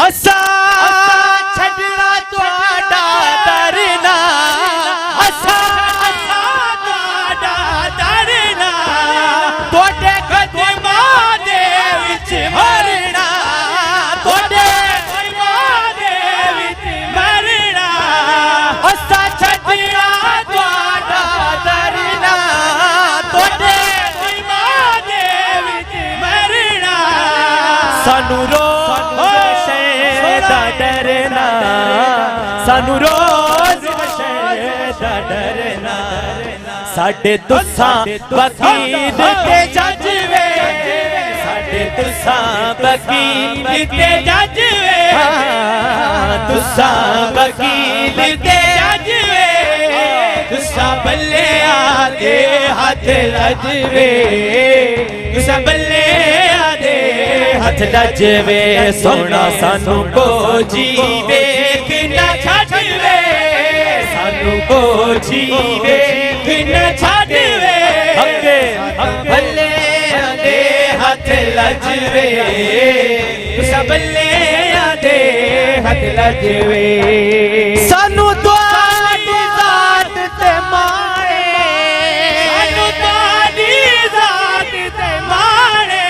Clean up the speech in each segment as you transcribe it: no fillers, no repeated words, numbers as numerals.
असा छड़ना तुहाडा डरना असा तुहाडा डरना तुहाडे कदमां दे विच मरना तुहाडे कदमां दे विच मरना असा छड़ना तुहाडा डरना तुहाडे कदमां दे विच मरना सानू डरना सानू रोज दा डरना साडे तुसां वकील ते जज वे साडे तुसां वकील ते जज वे तुसां वकील ते जज वे तुसां बल्लेआ दे हाथ लज वे तुसां बल्लेआ दे हाथ लजवे सोना सानू को जीवे किना छाड़वे सानू को जीवे किना छाड़वे अगे बल्ले दे हाथ लजवे सब बल्ले दे हाथ लजवे सानू तुहाडी जात ते मारे सानू तुहाडी जात ते मारे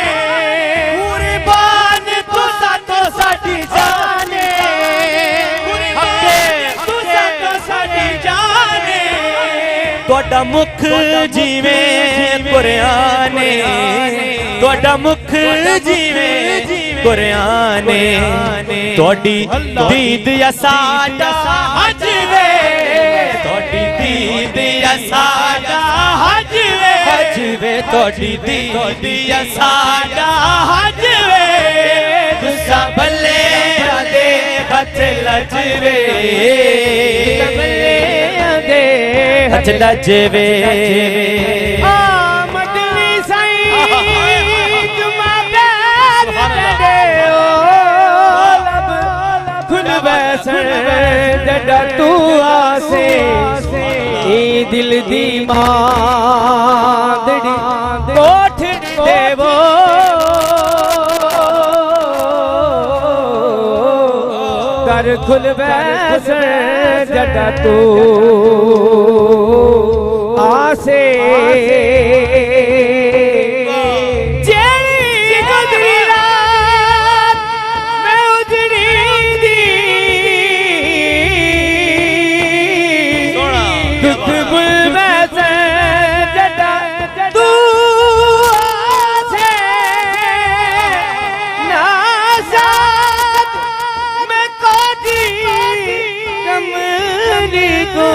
तुहाडा मुख जीवे कुराने तुहाडा मुख जीवे कुराने तुहाडी दीद या साडा हज वे तुहाडी दीद या साडा हज वे तुहाडी दीद या साडा हज वे तुसा बल्ले दे हथ लजवे हथ लजवे मदनी साईं जुमा दे ओ लब खुल बैसन जड़ा तू आसे ए दिल दी मांदड़ी कोठ देवो कर खुल बैसन जड़ा तू आसे जेड़ी गुजरी रात मैं उजड़ी दी दुख गुल बैसन जड़ा तू आसे ना साथ मैं कोदी कमली को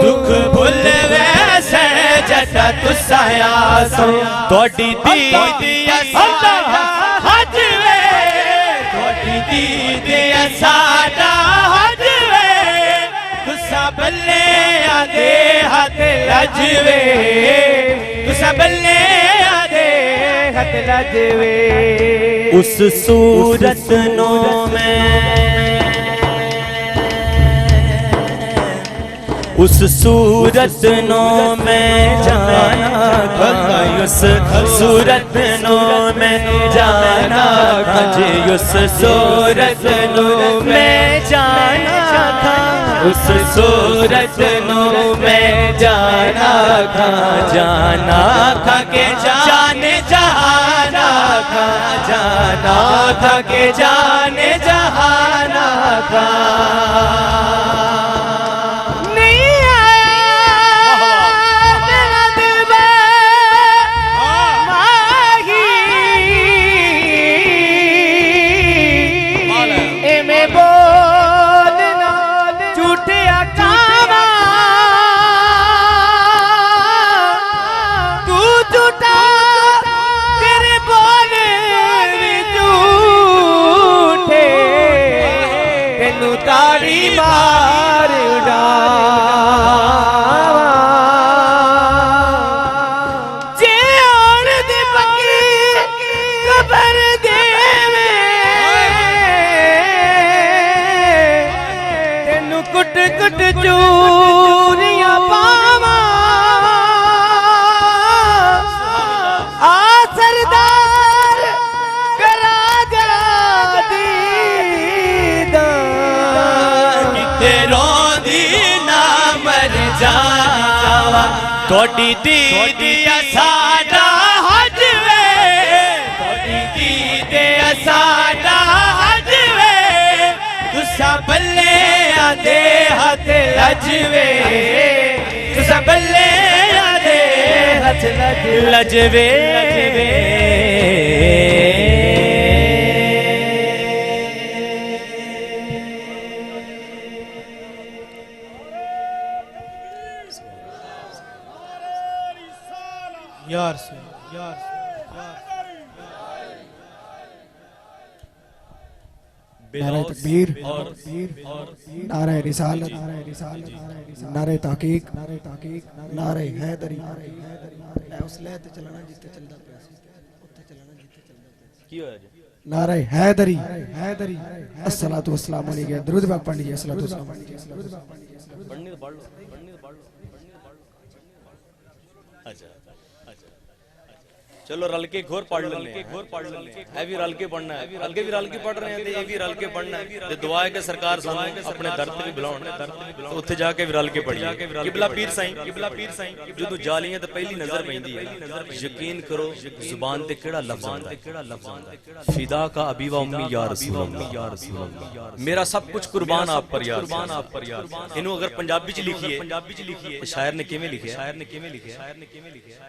दुख भुल वैसे जटा तुसा आसो तोड़ी दीद साडा हज वे तोड़ी दीद साडा हज वे तुसा बल्ले आदे हाथ लजवे तुसा बल्ले आदे हाथ लजवे उस सूरत नो मैं उस सूरत नो मैं जाना उस सूरत नो मैं जाना जी उस सूरत नो मैं जाना था उस सूरत नो मैं जाना था के जाने जहाना था जाना था के जाने जहाना था तारी मार उड़ावा जे आन दे पकी कबर दे तेनू कुट कुट चूरियां पावा आ सरदार गला गला दी रोंदी ना मर जावा थोड़ी दीदी साडा हज वे थोड़ी दीदी साडा हज वे तुसा बल्ले आदे हाथ लजवे तुसा बल्ले आदे हाथ लजवे यार से नारे तकबीर नारे रिसालत नारे तहकीक नारे हैदरी उस लहते चलना जिते चलदा पिया सी उत्ते चलना जिते चलदा पिया की होया जी नारे हैदरी अस्सलातु वस्सलामु अलैहि दरूद पाक पढ़ लीजिए अस्सलातु वस्सलामु अलैहि पढ़नी तो पढ़ लो अच्छा चलो रल के घोर पढ़ लेने है भी रल के पढ़ना है हल्के भी रल के पढ़ रहे हैं ये भी रल के पढ़ना है ते दुआ है कि सरकार सानू अपने दर ते भी बुलाउण तो उत्थे जाके भी रल के पढ़िए किबला पीर साईं जदों जालियां ते पहली नजर पैंदी है यकीन करो जुबान ते केड़ा लफ्ज आंदा फिदा का अबी व उम्मी या रसूल अल्लाह मेरा सब कुछ कुर्बान आप पर यार इन्हों अगर पंजाबी च लिखिए शायर ने किवें लिखिया